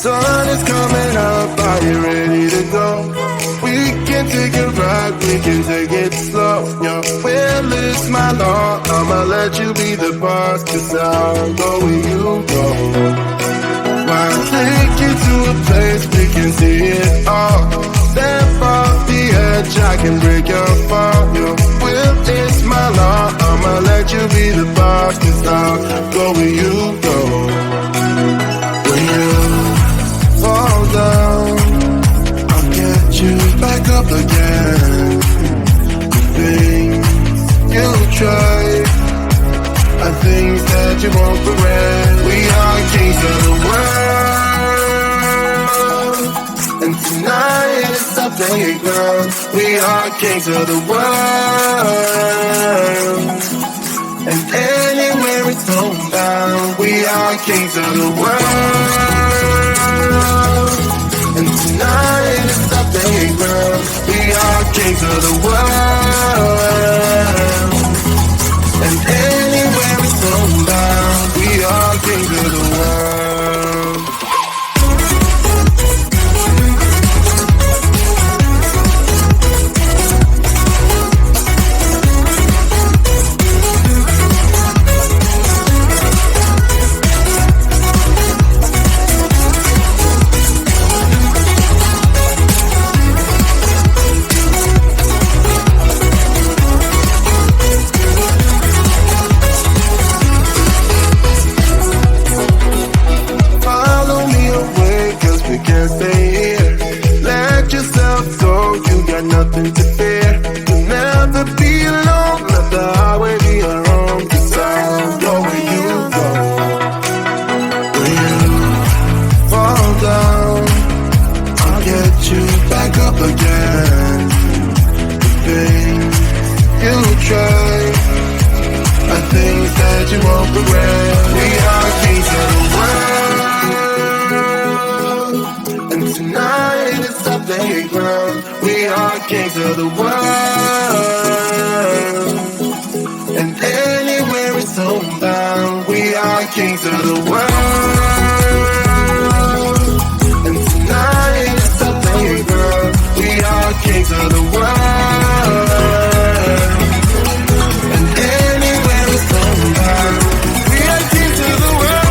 sun is coming up, are you ready to go? We can take a ride, we can take it slow. Your will is my law, I'ma let you be the boss, 'cause I'll go where you go. I'll take you to a place we can see it all. Step off the edge, I can break your fall. Your will is my law, I'ma let you be the boss, 'cause I'll go where you go. When you fall down, I'll get you back up again. The things you try are things that you won't regret. We are kings of the world, and tonight is our playground. We are kings of the world, and anywhere it's homebound. We are kings of the world, and tonight is our playground. We are kings of the world, and anywhere it's homebound. We are kings of the world. Nothing to fear. You'll never be alone. Let the highway be your home, 'cause I'll go where you go. When you fall down, I'll get you back up again. The things you try are things that you won't regret. We are kings of the world, and tonight is our playground. We are kings of the world, and anywhere it's homebound. We are kings of the world, and tonight is the playground. We are kings of the world, and anywhere it's homebound. We are kings of the world.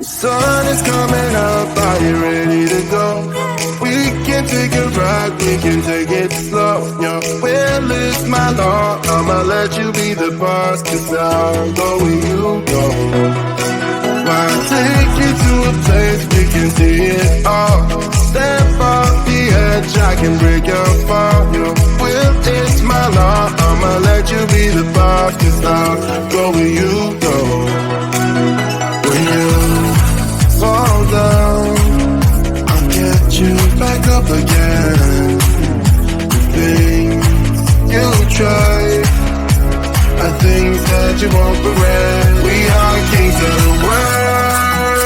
The sun is coming up, are you ready to go? We can take a ride, we can take it slow. Your will is my law, I'ma let you be the boss, 'cause I'll go where you go. I'll take you to a place we can see it all. Step off the edge, I can break your fall. Your will is my law, I'ma let you be the boss, 'cause I'll go where you go. When you fall down, I'll get you back up again. The things you try are things that you won't regret. We are kings of the world,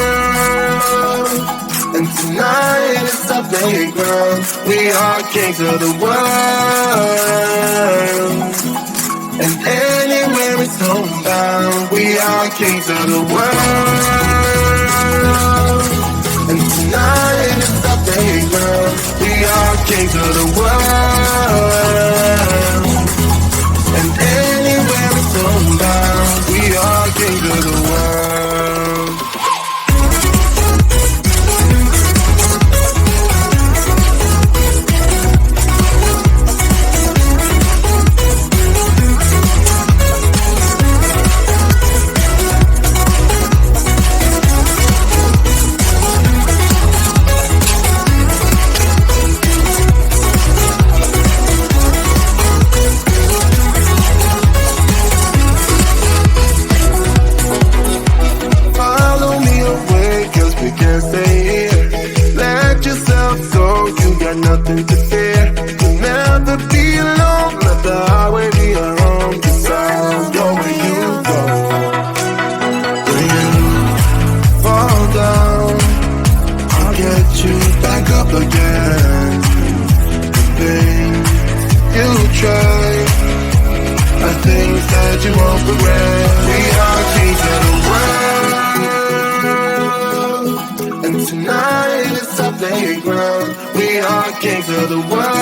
and tonight is our playground. We are kings of the world, and anywhere it's homebound. We are kings of the world, and tonight is our playground. We are kings of the world, and anywhere it's homebound. We are kings of the world. Nothing to fear, you'll never be alone. Let the highway be your home, 'cause I'll go where you go. When you fall down, I'll get you back up again. The things you try are things that you won't regret. We are kings of the world, and tonight is our playground. We are kings of the world,